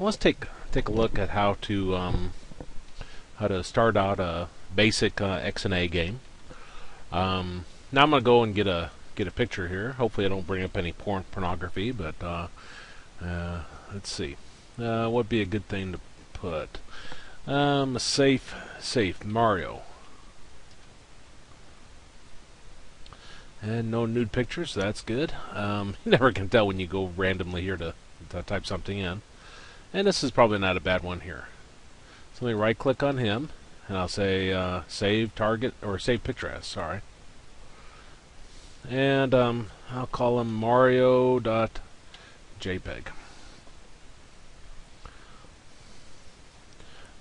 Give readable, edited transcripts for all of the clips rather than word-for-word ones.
let's take a look at how to start out a basic XNA game. Now I'm gonna go and get a picture here. Hopefully I don't bring up any pornography, but let's see. What would be a good thing to put? A safe Mario. And no nude pictures, so that's good. You never can tell when you go randomly here to type something in. And this is probably not a bad one here. So let me right click on him, and I'll say save target, or save picture as, sorry. And I'll call him Mario.jpg.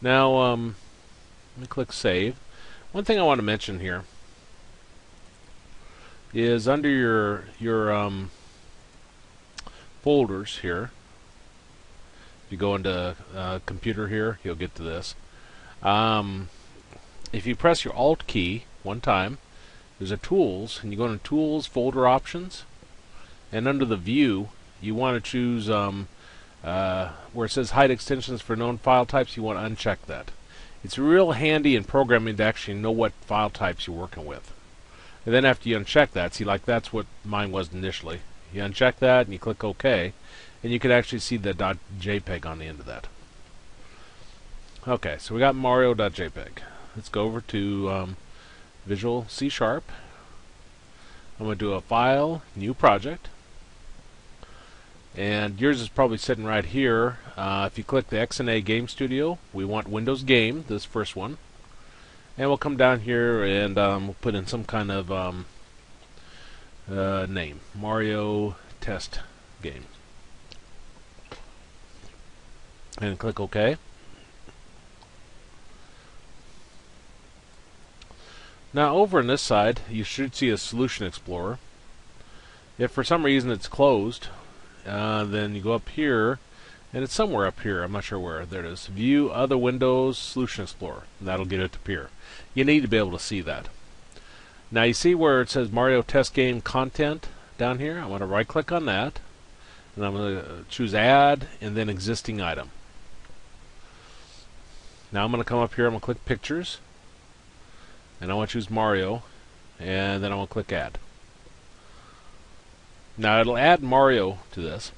Now, let me click save. One thing I want to mention here is under your folders here. If you go into computer here, you'll get to this. If you press your Alt key one time, there's a Tools, and you go into Tools, Folder Options, and under the View, you want to choose where it says Hide Extensions for Known File Types. You want to uncheck that. It's real handy in programming to actually know what file types you're working with. And then after you uncheck that, see, like that's what mine was initially. You uncheck that and you click OK, and you can actually see the .jpg on the end of that. Okay, so we got Mario.jpg. Let's go over to Visual C#. I'm going to do a File, New Project. And yours is probably sitting right here. If you click the XNA Game Studio, we want Windows Game, this first one. And we'll come down here and we'll put in some kind of name. Mario Test Game. And click OK. Now over on this side, you should see a Solution Explorer. If for some reason it's closed, then you go up here, and it's somewhere up here. I'm not sure where. There it is. View, Other Windows, Solution Explorer. And that'll get it to appear. You need to be able to see that. Now you see where it says Mario Test Game Content down here? I'm going to right click on that, and I'm going to choose Add, and then Existing Item. Now I'm going to come up here, I'm going to click Pictures, and I want to choose Mario, and then I want to click Add. Now it'll add Mario to this.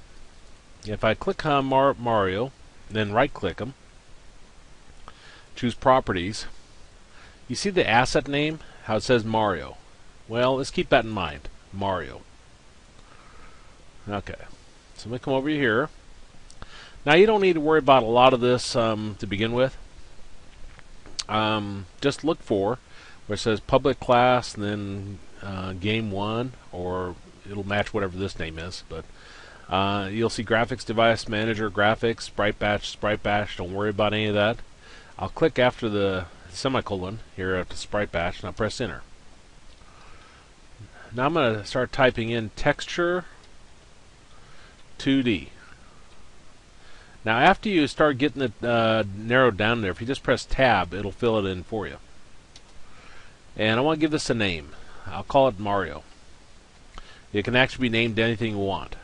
If I click on Mario, then right click him, choose Properties, you see the asset name, how it says Mario. Well, let's keep that in mind, Mario. Okay, so let me come over here. Now you don't need to worry about a lot of this to begin with. Just look for where it says public class and then game 1, or it'll match whatever this name is, but you'll see graphics device manager, graphics, sprite bash, don't worry about any of that. I'll click after the semicolon here at the sprite bash, and I'll press enter. Now I'm going to start typing in texture 2D. Now after you start getting it narrowed down there, if you just press tab, it'll fill it in for you. And I want to give this a name. I'll call it Mario. It can actually be named anything you want.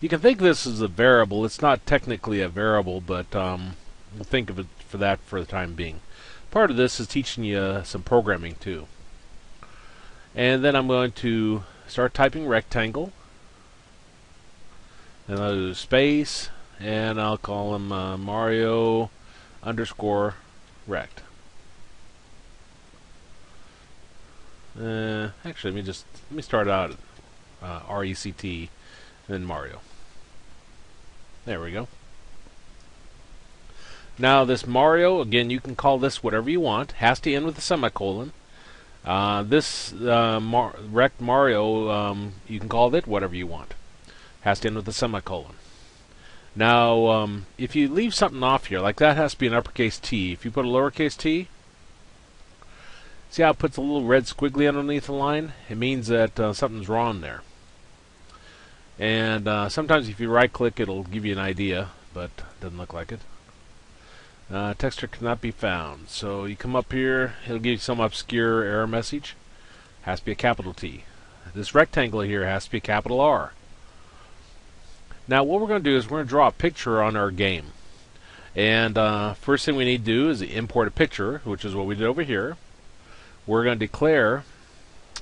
You can think of this as a variable. It's not technically a variable, but we'll think of it for that for the time being. Part of this is teaching you some programming too. And then I'm going to start typing rectangle. And I'll do space, and I'll call him Mario _ rect. Actually, let me start out RECT, and then Mario. There we go. Now this Mario, again, you can call this whatever you want. Has to end with a semicolon. This rect Mario, you can call it whatever you want. Has to end with a semicolon. Now, if you leave something off here, like that has to be an uppercase T. If you put a lowercase t, see how it puts a little red squiggly underneath the line? It means that something's wrong there. And sometimes if you right click, it'll give you an idea, but doesn't look like it. Texture cannot be found. So you come up here, it'll give you some obscure error message. Has to be a capital T. This rectangle here has to be a capital R. Now what we're going to do is we're going to draw a picture on our game. And first thing we need to do is import a picture, which is what we did over here. We're going to declare,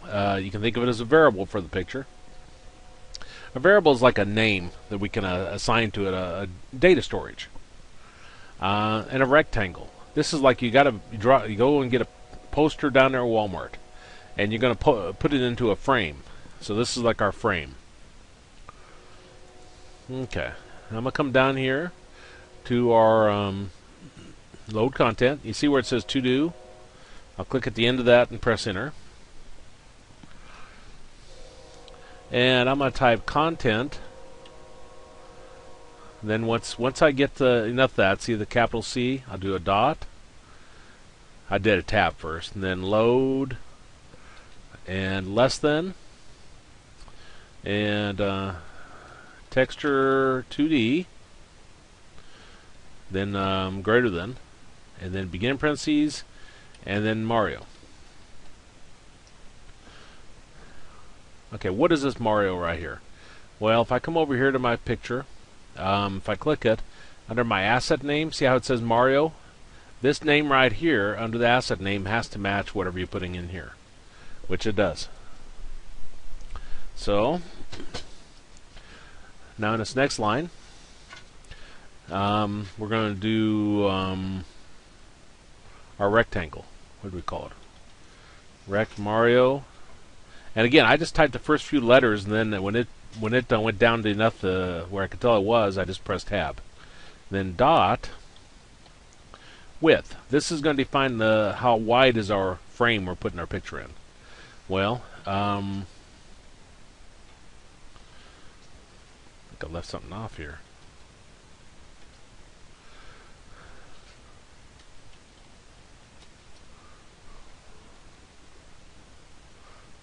you can think of it as a variable for the picture. A variable is like a name that we can assign to it, a data storage. And a rectangle. This is like you go and get a poster down there at Walmart, and you're going to put it into a frame. So this is like our frame. Okay, I'm going to come down here to our load content. You see where it says to do? I'll click at the end of that and press enter. And I'm going to type content. Then once I get enough of that, see the capital C, I'll do a dot. I did a tab first, and then load, and less than, and texture 2D, then greater than, and then begin parentheses, and then Mario. Okay, what is this Mario right here? Well, if I come over here to my picture, if I click it, under my asset name, see how it says Mario? This name right here, under the asset name, has to match whatever you're putting in here, which it does. So, now in this next line, we're going to do our rectangle. What do we call it? Rect Mario. And again, I just typed the first few letters, and then when it went down to enough where I could tell it was, I just pressed tab. Then dot width. This is going to define how wide is our frame we're putting our picture in. Well, I think I left something off here.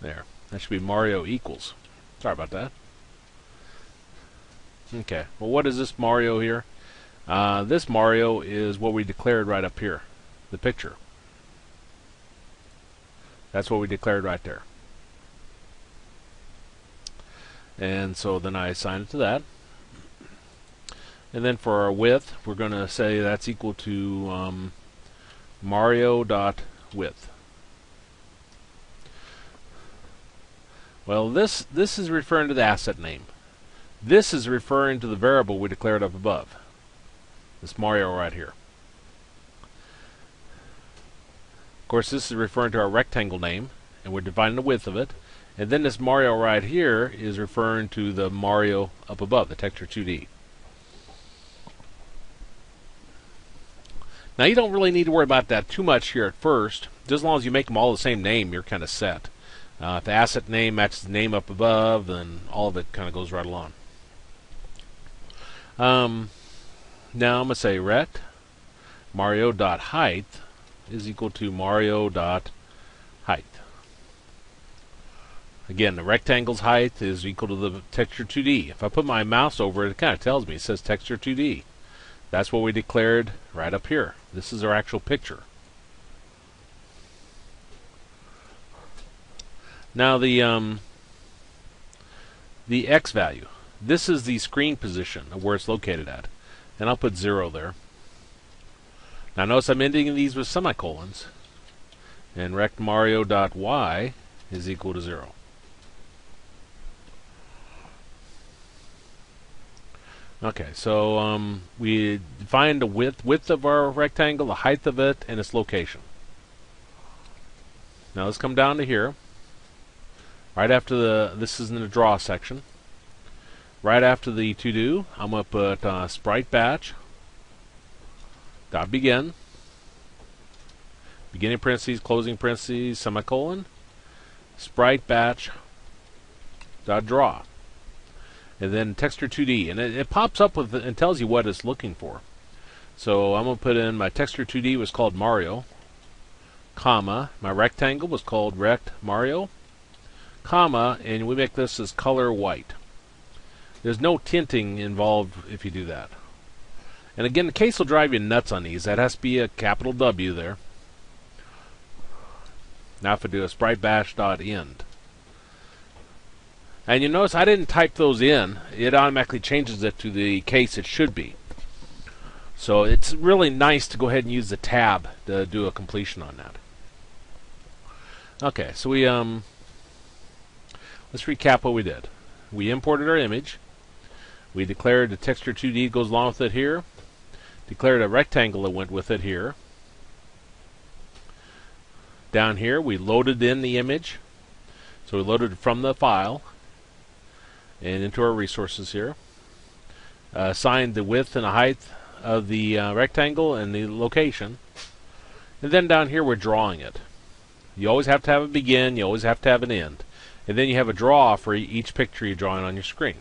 There. That should be Mario equals. Sorry about that. Okay. Well, what is this Mario here? This Mario is what we declared right up here. The picture. That's what we declared right there. And so then I assign it to that. And then for our width, we're going to say that's equal to Mario.width. Well, this is referring to the asset name. This is referring to the variable we declared up above. This Mario right here. Of course, this is referring to our rectangle name, and we're defining the width of it. And then this Mario right here is referring to the Mario up above, the texture 2D. Now, you don't really need to worry about that too much here at first. Just as long as you make them all the same name, you're kind of set. If the asset name matches the name up above, then all of it kind of goes right along. Now I'm going to say rect Mario.height is equal to Mario.height. Again, the rectangle's height is equal to the texture 2D. If I put my mouse over it, it kind of tells me. It says texture 2D. That's what we declared right up here. This is our actual picture. Now the X value. This is the screen position of where it's located at. And I'll put 0 there. Now notice I'm ending these with semicolons. And rect Mario.y is equal to 0. Okay, so we defined the width of our rectangle, the height of it, and its location. Now let's come down to here. Right after this is in the draw section. Right after the to do, I'm going to put sprite batch dot begin, beginning parentheses, closing parentheses, semicolon, sprite batch dot draw, and then texture 2D, and it pops up with and tells you what it's looking for. So I'm going to put in my texture 2D was called Mario, comma, my rectangle was called rect Mario, comma, and we make this as color white. There's no tinting involved if you do that. And again, the case will drive you nuts on these. That has to be a capital W there. Now if I do a sprite bash.end, And you notice I didn't type those in. It automatically changes it to the case it should be. So it's really nice to go ahead and use the tab to do a completion on that. Okay, so we let's recap what we did. We imported our image. We declared the texture 2D goes along with it here. Declared a rectangle that went with it here. Down here we loaded in the image. So we loaded it from the file and into our resources here. Assigned the width and the height of the rectangle and the location. And then down here we're drawing it. You always have to have a begin, you always have to have an end. And then you have a draw for each picture you're drawing on your screen.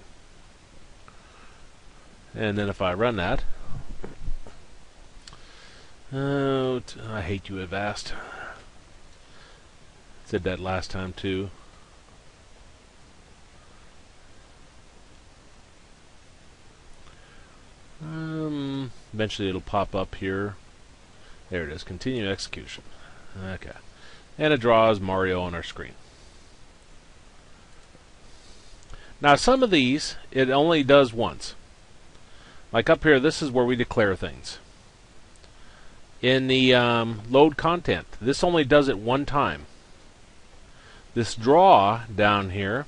And then if I run that, oh, I hate you, Avast. Said that last time too. Eventually it'll pop up here. There it is, continue execution. Okay. And it draws Mario on our screen. Now some of these, it only does once. Like up here, this is where we declare things. In the load content, this only does it one time. This draw down here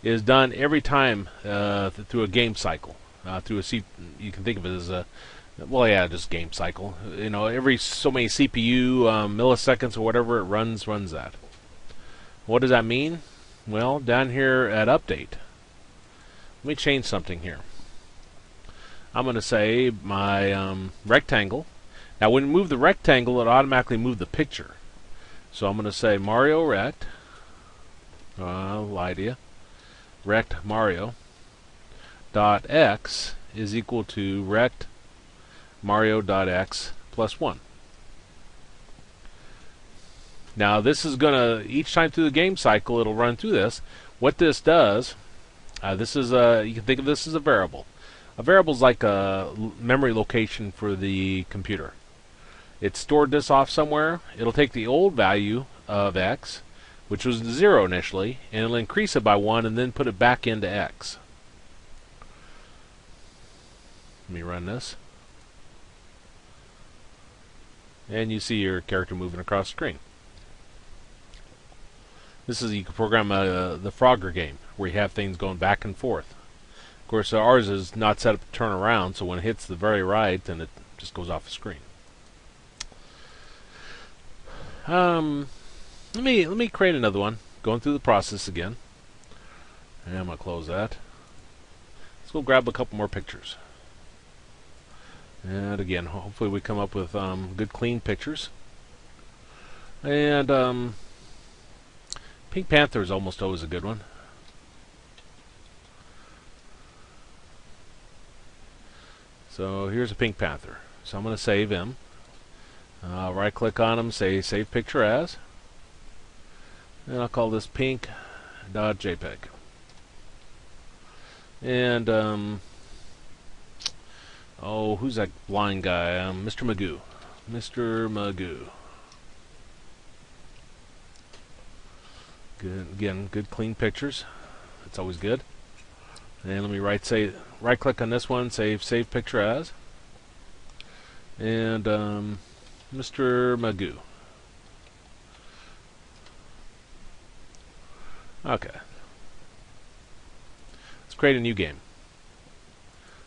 is done every time through a game cycle. Through a you can think of it as a, well, yeah, just game cycle. You know, every so many CPU milliseconds or whatever it runs that. What does that mean? Well, down here at update, let me change something here. I'm going to say my rectangle. Now, when you move the rectangle, it automatically moves the picture. So I'm going to say Mario rect. I'll lie to you. Rect Mario dot x is equal to rect Mario dot x plus 1. Now this is gonna, each time through the game cycle it'll run through this. What this does, this is you can think of this as a variable. A variable is like a memory location for the computer. It's stored this off somewhere. It'll take the old value of x, which was 0 initially, and it'll increase it by 1 and then put it back into x. Let me run this. And you see your character moving across the screen. This is, you can program the Frogger game, where you have things going back and forth. Of course, ours is not set up to turn around, so when it hits the very right, then it just goes off the screen. Let me create another one. Going through the process again. And I'm going to close that. Let's go grab a couple more pictures. And again, hopefully we come up with good clean pictures. And Pink Panther is almost always a good one. So here's a Pink Panther. So I'm going to save him. Right click on him, say save picture as. And I'll call this pink.jpg. And oh, who's that blind guy? Mr. Magoo. Mr. Magoo. Good. Again, good clean pictures. That's always good. And let me right click on this one, save picture as. And Mr. Magoo. Okay. Let's create a new game.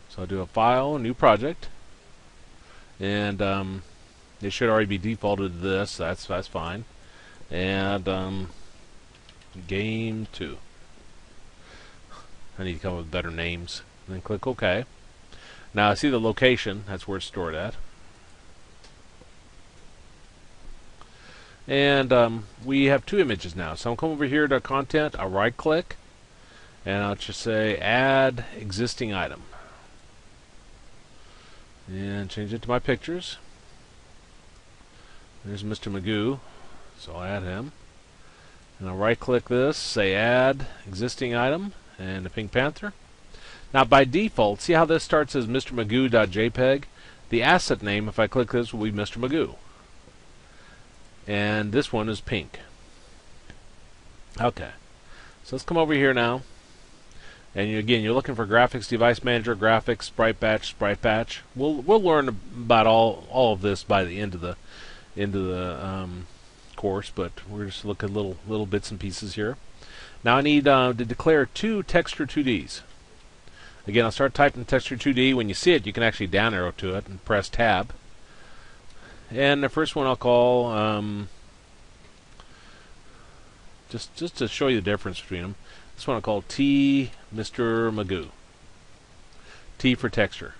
So I'll do a file, a new project, and it should already be defaulted to this. That's fine. And game 2. I need to come up with better names. And then click OK. Now I see the location. That's where it's stored at. And we have 2 images now. So I'll come over here to content. I'll right click, and I'll just say add existing item. And change it to my pictures. There's Mr. Magoo, so I'll add him. And I'll right click this, say add existing item, and the Pink Panther. Now by default, see how this starts as Mr. Magoo.jpg? The asset name, if I click this, will be Mr. Magoo. And this one is pink. Okay. So let's come over here now. And again, you're looking for graphics, device manager, graphics, sprite batch, sprite patch. We'll learn about all of this by the end of the course, but we're just looking at little bits and pieces here. Now I need to declare two texture 2Ds. Again, I'll start typing texture 2D. When you see it, you can actually down arrow to it and press tab. And the first one I'll call just to show you the difference between them. This one I'll call T Mr. Magoo. T for texture.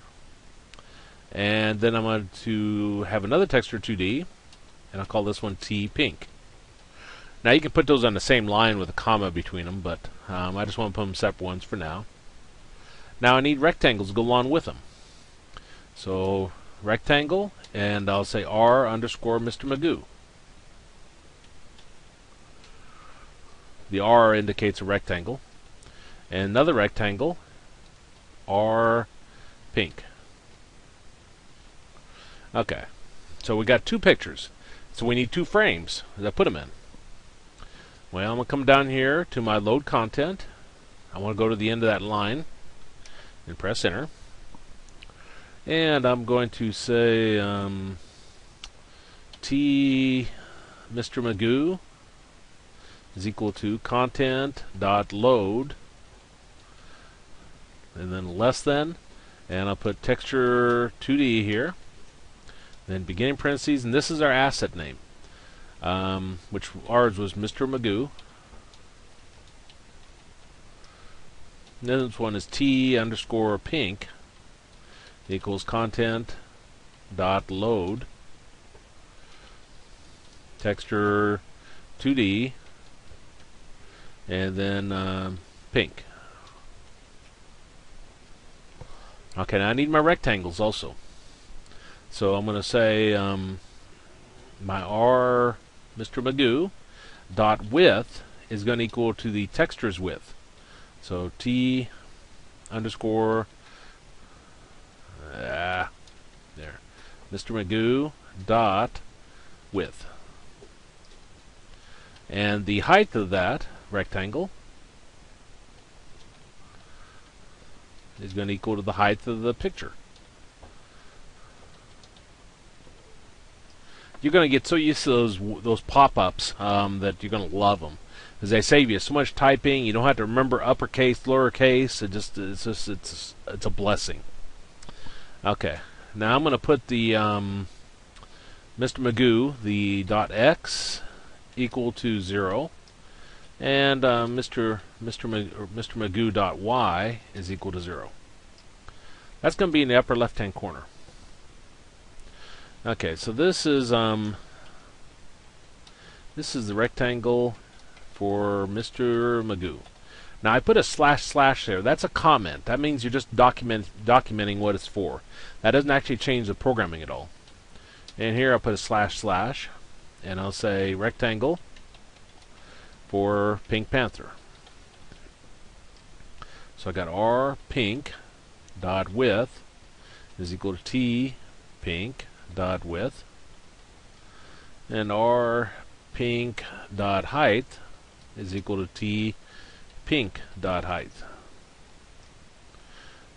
And then I'm going to have another texture 2D, and I'll call this one T Pink. Now you can put those on the same line with a comma between them, but I just want to put them separate ones for now. Now I need rectangles to go along with them. So rectangle, and I'll say R underscore Mr. Magoo. The R indicates a rectangle. And another rectangle, R pink. Okay, so we got two pictures. So we need two frames to put them in. Well, I'm going to come down here to my load content. I want to go to the end of that line and press enter. And I'm going to say T Mr. Magoo is equal to content.load, and then less than, and I'll put texture 2D here, then beginning parentheses, and this is our asset name, which ours was Mr. Magoo. And then this one is T underscore pink equals content.load texture 2D, and then pink. Okay, now I need my rectangles also. So I'm going to say my R Mr. Magoo dot width is going to equal to the texture's width. So T underscore there Mr. Magoo dot width. And the height of that rectangle is going to equal to the height of the picture. You're going to get so used to those pop-ups that you're going to love them, because they save you so much typing. You don't have to remember uppercase, lowercase. It's a blessing. Okay, now I'm going to put the Mr. Magoo, the .x equal to 0. And Mr. Magoo.y is equal to 0. That's going to be in the upper left-hand corner. Okay, so this is the rectangle for Mr. Magoo. Now I put a // there. That's a comment. That means you're just documenting what it's for. That doesn't actually change the programming at all. And here I'll put a // and I'll say rectangle for Pink Panther. So I got R pink dot width is equal to T pink dot width, and R pink dot height is equal to T pink dot height,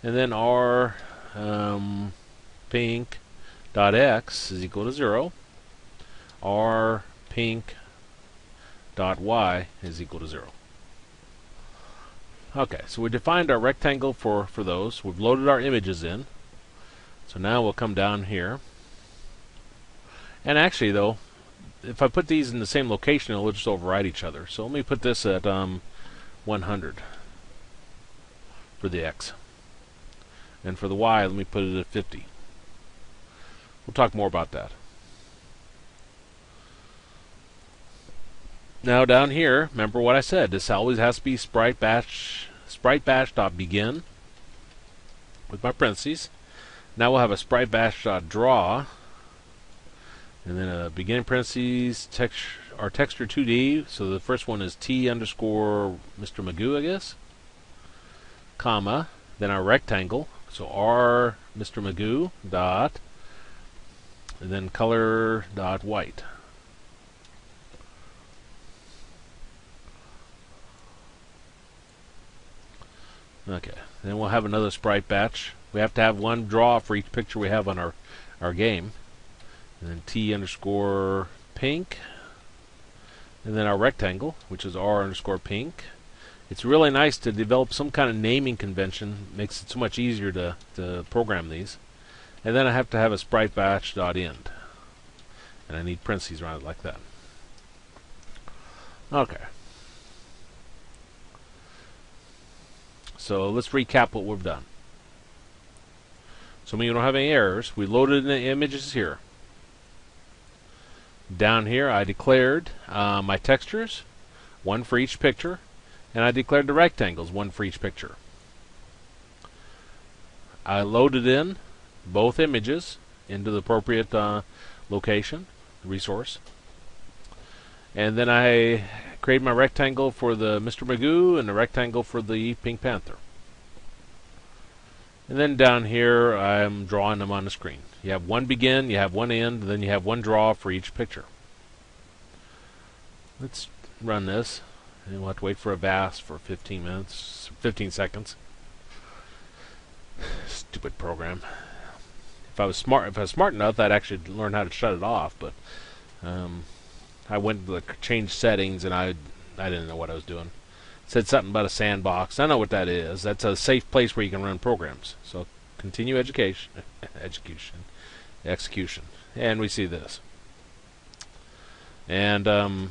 and then R pink dot x is equal to 0. R pink dot y is equal to 0. Okay, so we defined our rectangle for those. We've loaded our images in. So now we'll come down here. And actually, though, if I put these in the same location, it'll just override each other. So let me put this at 100 for the x. And for the y, let me put it at 50. We'll talk more about that. Now down here, remember what I said. This always has to be sprite bash dot begin with my parentheses. Now we'll have a sprite bash dot draw, and then a begin parentheses our texture 2D. So the first one is T underscore Mr. Magoo, I guess, comma. Then our rectangle. So R Mr. Magoo dot, and then color dot white. Okay, then we'll have another sprite batch. We have to have one draw for each picture we have on our game. And then T underscore pink. And then our rectangle, which is R underscore pink. It's really nice to develop some kind of naming convention. Makes it so much easier to program these. And then I have to have a sprite batch dot end. And I need parentheses around it like that. Okay. So let's recap what we've done. So when you don't have any errors, we loaded in the images here. Down here I declared my textures, one for each picture, and I declared the rectangles, one for each picture. I loaded in both images into the appropriate location, resource. And then I created my rectangle for the Mr. Magoo and the rectangle for the Pink Panther. And then down here I'm drawing them on the screen. You have one begin, you have one end, and then you have one draw for each picture. Let's run this. And we'll have to wait for a VAS for 15 seconds. Stupid program. If I was smart enough, I'd actually learn how to shut it off, but I went to change settings and I didn't know what I was doing. It said something about a sandbox. I know what that is. That's a safe place where you can run programs. So continue execution, and we see this. And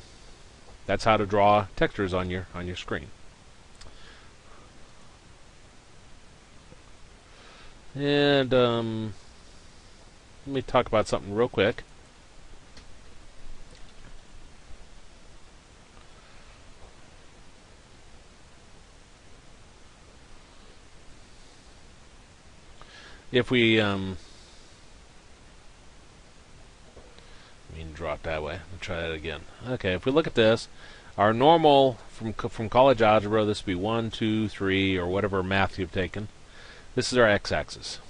that's how to draw textures on your screen. And let me talk about something real quick. If we draw it that way. Let's try that again. Okay, if we look at this, our normal from college algebra, this would be 1, 2, 3, or whatever math you've taken. This is our x-axis.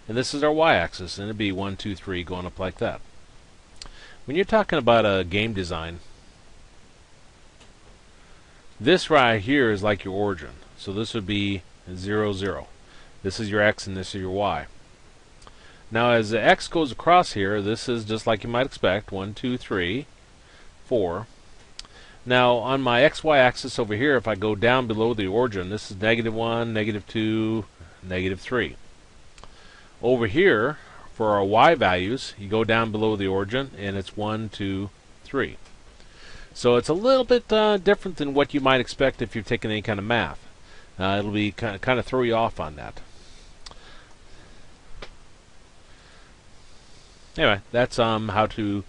And this is our y-axis, and it'd be 1, 2, 3 going up like that. When you're talking about a game design, this right here is like your origin. So this would be 0, 0. This is your x and this is your y. Now as the x goes across here, this is just like you might expect, 1, 2, 3, 4. Now on my xy axis over here, if I go down below the origin, this is -1, -2, -3. Over here, for our y values, you go down below the origin and it's 1, 2, 3. So it's a little bit different than what you might expect if you're taking any kind of math. It'll be kind of throw you off on that. Anyway, that's how to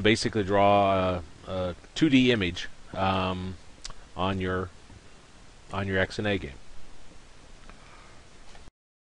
basically draw a 2D image on your XNA game.